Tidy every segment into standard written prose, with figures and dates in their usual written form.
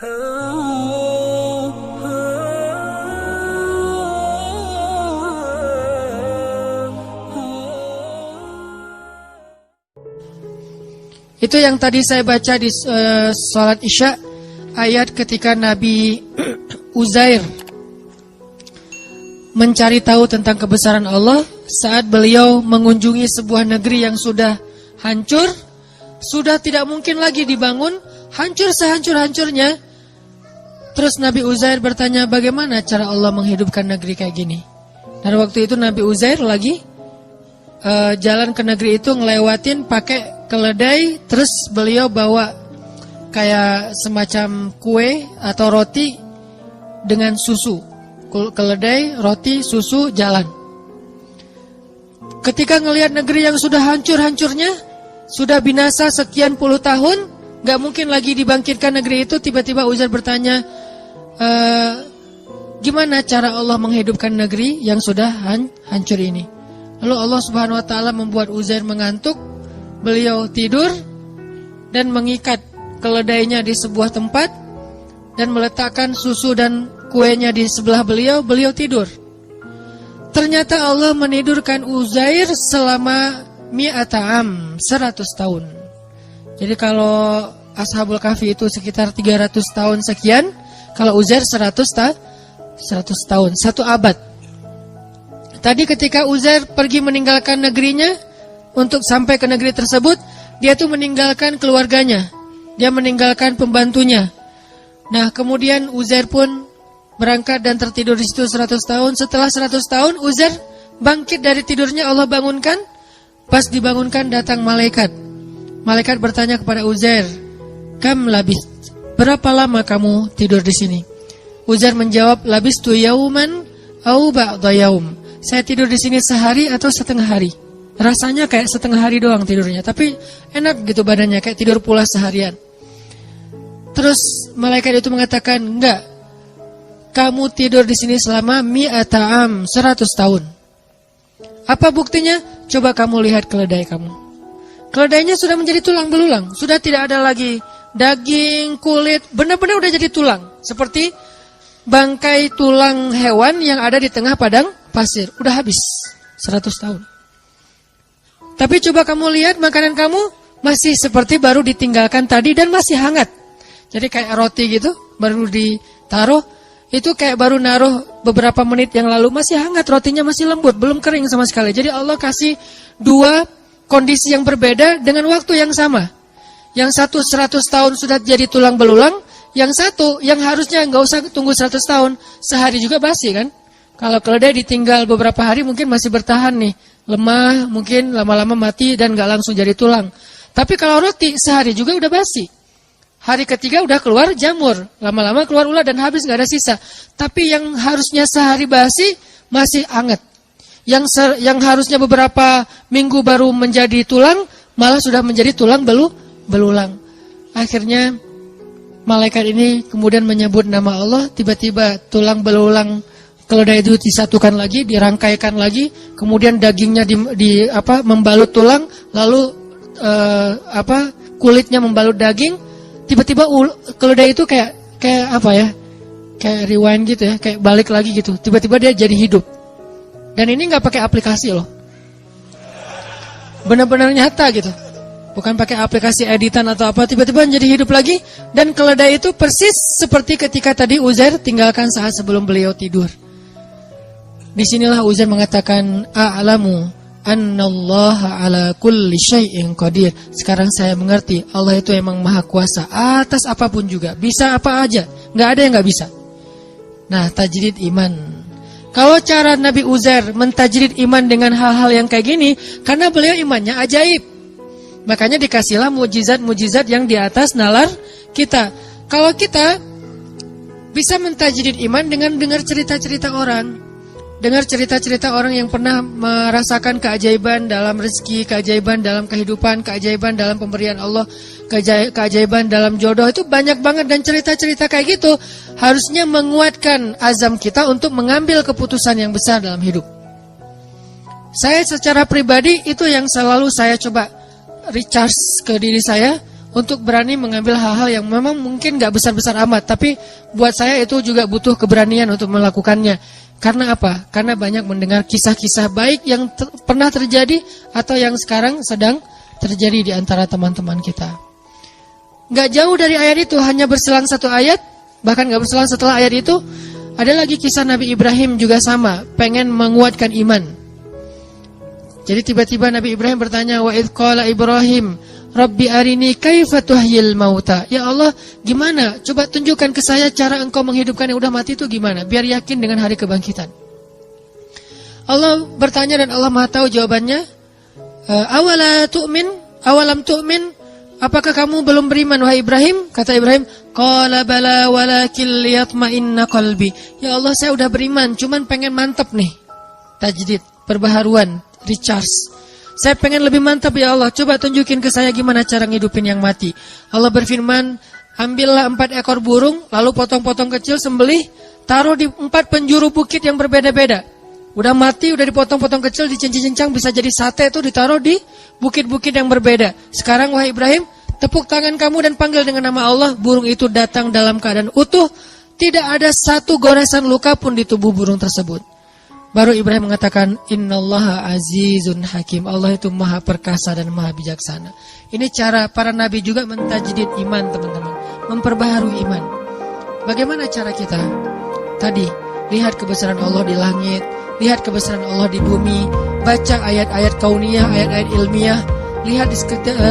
Itu yang tadi saya baca di sholat Isya, ayat ketika Nabi Uzair mencari tahu tentang kebesaran Allah saat beliau mengunjungi sebuah negeri yang sudah hancur, sudah tidak mungkin lagi dibangun, hancur sehancur-hancurnya. Terus Nabi Uzair bertanya, bagaimana cara Allah menghidupkan negeri kayak gini? Dan waktu itu Nabi Uzair lagi jalan ke negeri itu ngelewatin pakai keledai, terus beliau bawa kayak semacam kue atau roti dengan susu. Keledai, roti, susu, jalan. Ketika ngelihat negeri yang sudah hancur-hancurnya, sudah binasa sekian puluh tahun, gak mungkin lagi dibangkitkan negeri itu, tiba-tiba Uzair bertanya, gimana cara Allah menghidupkan negeri yang sudah hancur ini? Lalu Allah Subhanahu wa taala membuat Uzair mengantuk, beliau tidur dan mengikat keledainya di sebuah tempat dan meletakkan susu dan kuenya di sebelah beliau, beliau tidur. Ternyata Allah menidurkan Uzair selama mi'ata'am, 100 tahun. Jadi kalau Ashabul Kahfi itu sekitar 300 tahun sekian, kalau Uzair 100 tahun, 1 abad. Tadi ketika Uzair pergi meninggalkan negerinya untuk sampai ke negeri tersebut, dia tuh meninggalkan keluarganya, dia meninggalkan pembantunya. Nah, kemudian Uzair pun berangkat dan tertidur di situ 100 tahun. Setelah 100 tahun, Uzair bangkit dari tidurnya, Allah bangunkan. Pas dibangunkan datang malaikat. Malaikat bertanya kepada Uzair, "Kam labis? Berapa lama kamu tidur di sini?" Uzair menjawab, "Labistu yauman au ba'da yaum." Saya tidur di sini sehari atau setengah hari. Rasanya kayak setengah hari doang tidurnya, tapi enak gitu badannya, kayak tidur pula seharian. Terus malaikat itu mengatakan, enggak, kamu tidur di sini selama mi'ata'am, 100 tahun. Apa buktinya? Coba kamu lihat keledai kamu. Keledainya sudah menjadi tulang belulang, sudah tidak ada lagi daging, kulit, benar-benar udah jadi tulang. Seperti bangkai tulang hewan yang ada di tengah padang pasir, udah habis 100 tahun. Tapi coba kamu lihat makanan kamu masih seperti baru ditinggalkan tadi dan masih hangat. Jadi kayak roti gitu, baru ditaruh, itu kayak baru naruh beberapa menit yang lalu, masih hangat, rotinya masih lembut, belum kering sama sekali. Jadi Allah kasih dua kondisi yang berbeda dengan waktu yang sama. Yang satu 100 tahun sudah jadi tulang belulang, yang satu yang harusnya nggak usah tunggu 100 tahun, sehari juga basi kan. Kalau keledai ditinggal beberapa hari mungkin masih bertahan nih, lemah, mungkin lama-lama mati dan nggak langsung jadi tulang. Tapi kalau roti sehari juga udah basi. Hari ketiga udah keluar jamur, lama-lama keluar ulat dan habis, nggak ada sisa. Tapi yang harusnya sehari basi masih hangat. Yang harusnya beberapa minggu baru menjadi tulang, malah sudah menjadi tulang belulang. Akhirnya malaikat ini kemudian menyebut nama Allah, tiba-tiba tulang belulang keledai itu disatukan lagi, dirangkaikan lagi, kemudian dagingnya membalut tulang, lalu kulitnya membalut daging. Tiba-tiba keledai itu kayak apa ya? Kayak rewind gitu ya, kayak balik lagi gitu. Tiba-tiba dia jadi hidup. Dan ini nggak pakai aplikasi loh. Benar-benar nyata gitu. Bukan pakai aplikasi editan atau apa, tiba-tiba jadi hidup lagi. Dan keledai itu persis seperti ketika tadi Uzair tinggalkan saat sebelum beliau tidur. Disinilah Uzair mengatakan, a'lamu annallaha ala kulli syai'in qadir. Sekarang saya mengerti, Allah itu emang maha kuasa atas apapun juga. Bisa apa aja, nggak ada yang nggak bisa. Nah, tajrid iman. Kalau cara Nabi Uzair mentajrid iman dengan hal-hal yang kayak gini, karena beliau imannya ajaib. Makanya dikasihlah mujizat-mujizat yang di atas nalar kita. Kalau kita bisa mentajrid iman dengan dengar cerita-cerita orang. Dengar cerita-cerita orang yang pernah merasakan keajaiban dalam rezeki, keajaiban dalam kehidupan, keajaiban dalam pemberian Allah, keajaiban dalam jodoh, itu banyak banget. Dan cerita-cerita kayak gitu harusnya menguatkan azam kita untuk mengambil keputusan yang besar dalam hidup. Saya secara pribadi itu yang selalu saya coba recharge ke diri saya untuk berani mengambil hal-hal yang memang mungkin gak besar-besar amat, tapi buat saya itu juga butuh keberanian untuk melakukannya. Karena apa? Karena banyak mendengar kisah-kisah baik yang pernah terjadi atau yang sekarang sedang terjadi di antara teman-teman kita. Gak jauh dari ayat itu, hanya berselang satu ayat, bahkan gak berselang setelah ayat itu, ada lagi kisah Nabi Ibrahim juga sama, pengen menguatkan iman. Jadi tiba-tiba Nabi Ibrahim bertanya, wa idh qala Ibrahim Rabbi arini kaifa tuhyil mauta. Ya Allah, gimana? Coba tunjukkan ke saya cara engkau menghidupkan yang udah mati itu gimana, biar yakin dengan hari kebangkitan. Allah bertanya dan Allah Maha tahu jawabannya. Awalam tu'min? Apakah kamu belum beriman wahai Ibrahim? Kata Ibrahim, qala bala walakin liyatma'inna qalbi. Ya Allah, saya udah beriman, cuman pengen mantap nih. Tajdid, perbaharuan, recharge. Saya pengen lebih mantap ya Allah, coba tunjukin ke saya gimana cara ngidupin yang mati. Allah berfirman, ambillah 4 ekor burung, lalu potong-potong kecil, sembelih, taruh di 4 penjuru bukit yang berbeda-beda. Udah mati, udah dipotong-potong kecil, dicincang-cincang, bisa jadi sate itu ditaruh di bukit-bukit yang berbeda. Sekarang wahai Ibrahim, tepuk tangan kamu dan panggil dengan nama Allah. Burung itu datang dalam keadaan utuh, tidak ada satu goresan luka pun di tubuh burung tersebut. Baru Ibrahim mengatakan, innallaha azizun hakim. Allah itu maha perkasa dan maha bijaksana. Ini cara para nabi juga mentajdid iman, teman-teman, memperbaharui iman. Bagaimana cara kita? Tadi, lihat kebesaran Allah di langit, lihat kebesaran Allah di bumi, baca ayat-ayat kauniyah, ayat-ayat ilmiah, lihat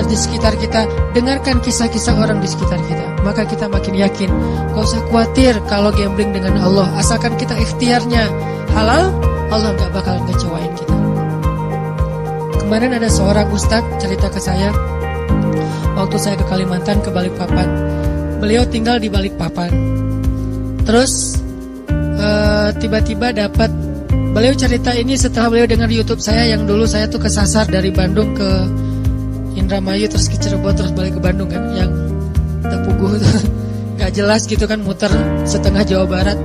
di sekitar kita, dengarkan kisah-kisah orang di sekitar kita. Maka kita makin yakin, gak usah khawatir kalau gambling dengan Allah. Asalkan kita ikhtiarnya halal, Allah gak bakal ngecewain kita. Kemarin ada seorang ustadz cerita ke saya, waktu saya ke Kalimantan, ke Balikpapan. Beliau tinggal di Balikpapan. Terus tiba-tiba dapat, beliau cerita ini setelah beliau dengar di YouTube saya, yang dulu saya tuh kesasar dari Bandung ke Indramayu, terus ke Cirebon, terus balik ke Bandung kan, yang Tepuguh tuh gak jelas gitu kan, muter setengah Jawa Barat,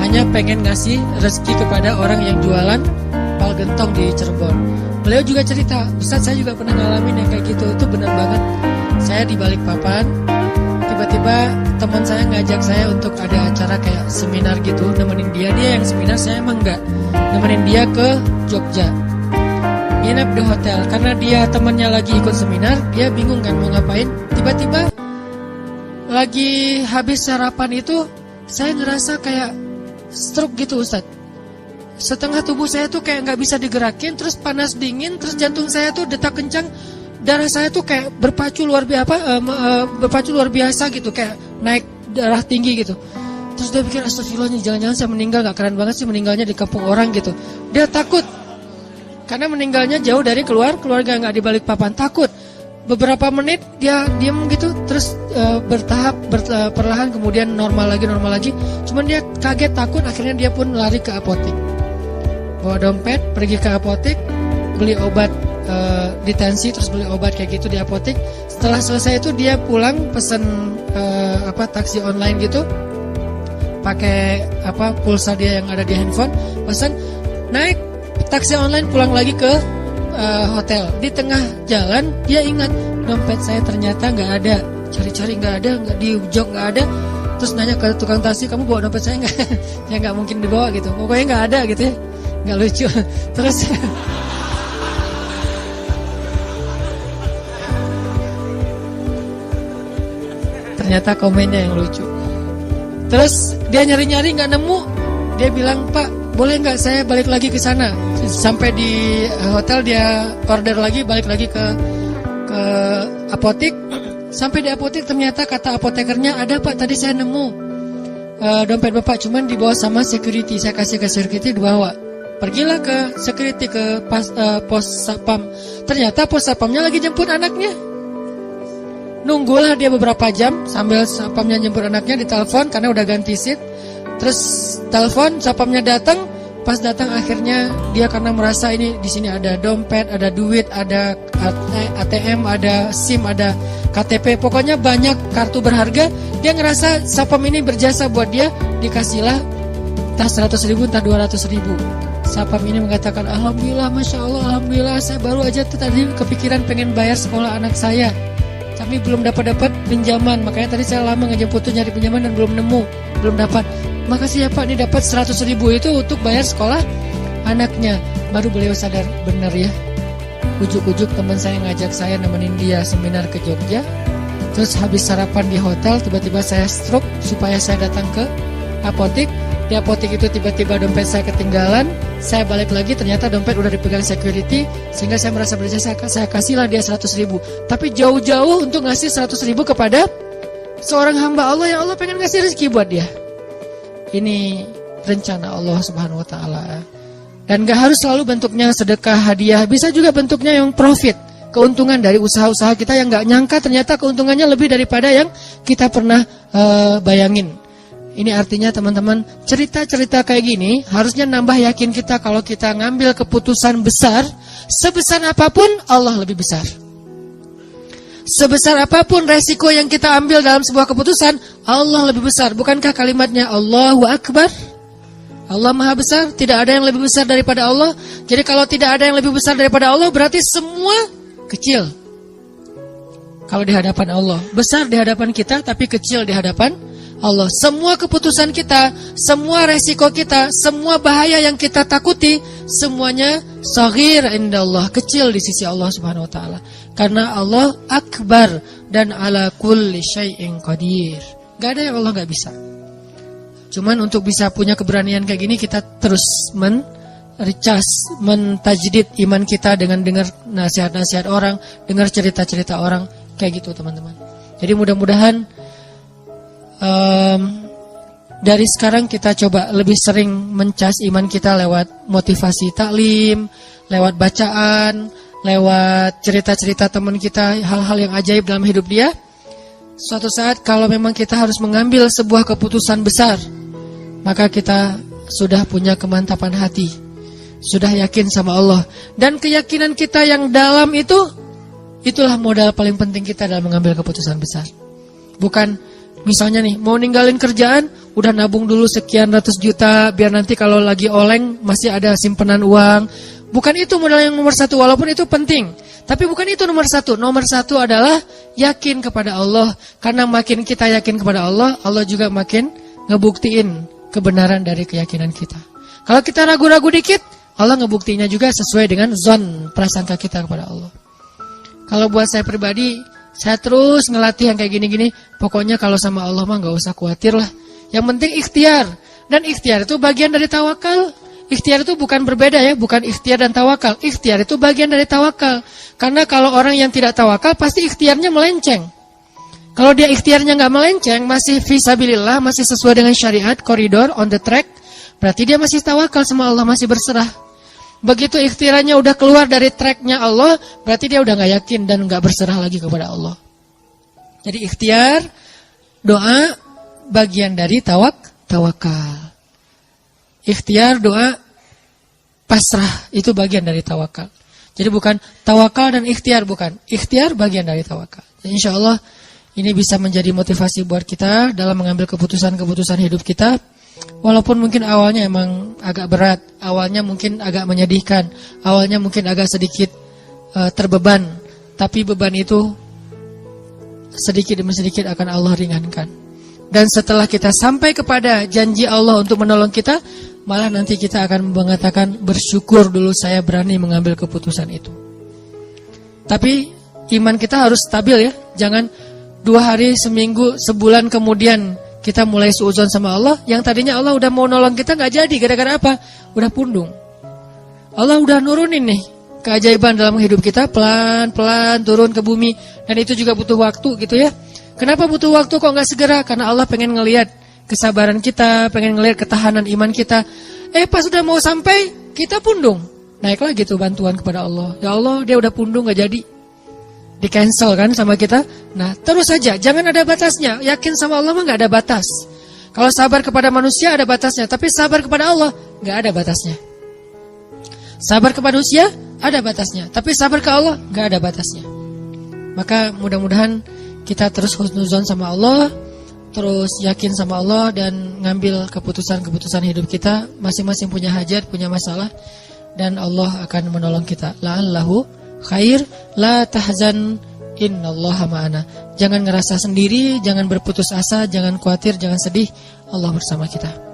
hanya pengen ngasih rezeki kepada orang yang jualan pal gentong di Cirebon. Beliau juga cerita, Ustaz saya juga pernah ngalamin yang kayak gitu, itu benar banget. Saya di Balikpapan, tiba-tiba teman saya ngajak saya untuk ada acara kayak seminar gitu, nemenin dia yang seminar, saya emang enggak, nemenin dia ke Jogja, nginep di hotel, karena dia temannya lagi ikut seminar, dia bingung kan mau ngapain. Tiba-tiba lagi habis sarapan itu, saya ngerasa kayak stroke gitu Ustaz. Setengah tubuh saya tuh kayak gak bisa digerakin, terus panas dingin, terus jantung saya tuh detak kencang, darah saya tuh kayak berpacu luar biasa gitu, kayak naik darah tinggi gitu. Terus dia pikir, astagfirullah, jangan-jangan saya meninggal, gak keren banget sih meninggalnya di kampung orang gitu. Dia takut, karena meninggalnya jauh dari keluarga, gak di Balikpapan, takut. Beberapa menit dia diam gitu, terus bertahap perlahan kemudian normal lagi. Cuman dia kaget, takut, akhirnya dia pun lari ke apotek, bawa dompet, pergi ke apotek, beli obat ditensi, terus beli obat kayak gitu di apotek. Setelah selesai itu dia pulang, pesen taksi online gitu, pakai pulsa dia yang ada di handphone, pesan, naik taksi online, pulang lagi ke hotel. Di tengah jalan dia ingat dompet saya ternyata nggak ada, cari-cari nggak ada, nggak di jok nggak ada. Terus nanya ke tukang taksi, kamu bawa dompet saya nggak? Ya nggak mungkin dibawa gitu, pokoknya nggak ada gitu ya, nggak lucu. Terus ternyata komennya yang lucu. Terus dia nyari-nyari nggak nemu, dia bilang, Pak, boleh nggak saya balik lagi ke sana? Sampai di hotel dia order lagi, balik lagi ke apotek. Sampai di apotek ternyata kata apotekernya, ada Pak, tadi saya nemu dompet Bapak, cuman dibawa sama security. Saya kasih ke security, dibawa. Pergilah ke security, ke pos satpam. Ternyata pos satpamnya lagi jemput anaknya. Nunggulah dia beberapa jam sambil satpamnya jemput anaknya, ditelepon karena udah ganti seat. Terus telepon, satpamnya datang. Pas datang akhirnya dia karena merasa ini di sini ada dompet, ada duit, ada ATM, ada SIM, ada KTP, pokoknya banyak kartu berharga. Dia ngerasa satpam ini berjasa buat dia, dikasihlah entah 100.000, entah 200.000. Satpam ini mengatakan, alhamdulillah, masya Allah, alhamdulillah, saya baru aja tuh tadi kepikiran pengen bayar sekolah anak saya. tapi belum dapat pinjaman. Makanya tadi saya lama ngejemput tuh nyari pinjaman dan belum nemu, belum dapat. Makasih ya Pak, ini dapat 100.000 itu untuk bayar sekolah anaknya. Baru beliau sadar, benar ya. Ujuk-ujuk teman saya ngajak saya nemenin dia seminar ke Jogja. Terus habis sarapan di hotel, tiba-tiba saya stroke supaya saya datang ke apotek. Di apotek itu tiba-tiba dompet saya ketinggalan. Saya balik lagi, ternyata dompet udah dipegang security. Sehingga saya merasa berjasa, saya kasihlah dia 100.000. Tapi jauh-jauh untuk ngasih 100.000 kepada seorang hamba Allah yang Allah pengen ngasih rezeki buat dia. Ini rencana Allah Subhanahu Wa Taala. Dan gak harus selalu bentuknya sedekah, hadiah. Bisa juga bentuknya yang profit, keuntungan dari usaha-usaha kita yang gak nyangka ternyata keuntungannya lebih daripada yang kita pernah bayangin. Ini artinya teman-teman, cerita-cerita kayak gini harusnya nambah yakin kita kalau kita ngambil keputusan besar, sebesar apapun Allah lebih besar. Sebesar apapun resiko yang kita ambil dalam sebuah keputusan, Allah lebih besar. Bukankah kalimatnya Allahu Akbar? Allah Maha Besar, tidak ada yang lebih besar daripada Allah. Jadi kalau tidak ada yang lebih besar daripada Allah, berarti semua kecil kalau di hadapan Allah. Besar di hadapan kita, tapi kecil di hadapan Allah. Semua keputusan kita, semua resiko kita, semua bahaya yang kita takuti, semuanya saghir indallah, kecil di sisi Allah Subhanahu Wa Taala. Karena Allah Akbar dan ala kulli syai'in qadir. Gak ada yang Allah gak bisa. Cuman untuk bisa punya keberanian kayak gini, kita terus mentajdid iman kita dengan dengar nasihat-nasihat orang, dengar cerita-cerita orang, kayak gitu teman-teman. Jadi mudah-mudahan dari sekarang kita coba lebih sering mencas iman kita lewat motivasi taklim, lewat bacaan, lewat cerita-cerita teman kita, hal-hal yang ajaib dalam hidup dia. Suatu saat kalau memang kita harus mengambil sebuah keputusan besar, maka kita sudah punya kemantapan hati, sudah yakin sama Allah. Dan keyakinan kita yang dalam itu, itulah modal paling penting kita dalam mengambil keputusan besar. Bukan misalnya nih, mau ninggalin kerjaan, udah nabung dulu sekian ratus juta, biar nanti kalau lagi oleng masih ada simpanan uang. Bukan itu modal yang nomor satu, walaupun itu penting. Tapi bukan itu nomor satu. Nomor satu adalah yakin kepada Allah. Karena makin kita yakin kepada Allah, Allah juga makin ngebuktiin kebenaran dari keyakinan kita. Kalau kita ragu-ragu dikit, Allah ngebuktinya juga sesuai dengan zon prasangka kita kepada Allah. Kalau buat saya pribadi, saya terus ngelatih yang kayak gini-gini. Pokoknya kalau sama Allah mah gak usah khawatir lah. Yang penting ikhtiar. Dan ikhtiar itu bagian dari tawakal. Ikhtiar itu bukan berbeda ya. Bukan ikhtiar dan tawakal. Ikhtiar itu bagian dari tawakal. Karena kalau orang yang tidak tawakal, pasti ikhtiarnya melenceng. Kalau dia ikhtiarnya gak melenceng, masih fisabilillah, masih sesuai dengan syariat, koridor, on the track, berarti dia masih tawakal sama Allah, masih berserah. Begitu ikhtiarnya udah keluar dari tracknya Allah, berarti dia udah gak yakin dan gak berserah lagi kepada Allah. Jadi ikhtiar, doa, bagian dari tawakal. Ikhtiar, doa, pasrah, itu bagian dari tawakal. Jadi bukan tawakal dan ikhtiar, bukan. Ikhtiar bagian dari tawakal. Insya Allah ini bisa menjadi motivasi buat kita dalam mengambil keputusan-keputusan hidup kita. Walaupun mungkin awalnya emang agak berat, awalnya mungkin agak menyedihkan, awalnya mungkin agak sedikit terbeban, tapi beban itu sedikit demi sedikit akan Allah ringankan. Dan setelah kita sampai kepada janji Allah untuk menolong kita, malah nanti kita akan mengatakan bersyukur dulu saya berani mengambil keputusan itu. Tapi iman kita harus stabil ya, jangan 2 hari, seminggu, sebulan kemudian kita mulai suudzon sama Allah, yang tadinya Allah udah mau nolong kita gak jadi, gara-gara apa? Udah pundung. Allah udah nurunin nih keajaiban dalam hidup kita, pelan-pelan turun ke bumi, dan itu juga butuh waktu gitu ya. Kenapa butuh waktu kok gak segera? Karena Allah pengen ngelihat kesabaran kita, pengen ngelihat ketahanan iman kita. Pas udah mau sampai, kita pundung. Naik lagi tuh bantuan kepada Allah. Ya Allah, dia udah pundung gak jadi. Di cancel kan sama kita. Nah terus saja, jangan ada batasnya. Yakin sama Allah mah gak ada batas. Kalau sabar kepada manusia ada batasnya, tapi sabar kepada Allah gak ada batasnya. Sabar kepada manusia ada batasnya, tapi sabar ke Allah gak ada batasnya. Maka mudah-mudahan kita terus husnuzon sama Allah, terus yakin sama Allah, dan ngambil keputusan-keputusan hidup kita. Masing-masing punya hajat, punya masalah, dan Allah akan menolong kita. La'allahu khair, la tahzan, innallaha ma'ana. Jangan ngerasa sendiri, jangan berputus asa, jangan khawatir, jangan sedih. Allah bersama kita.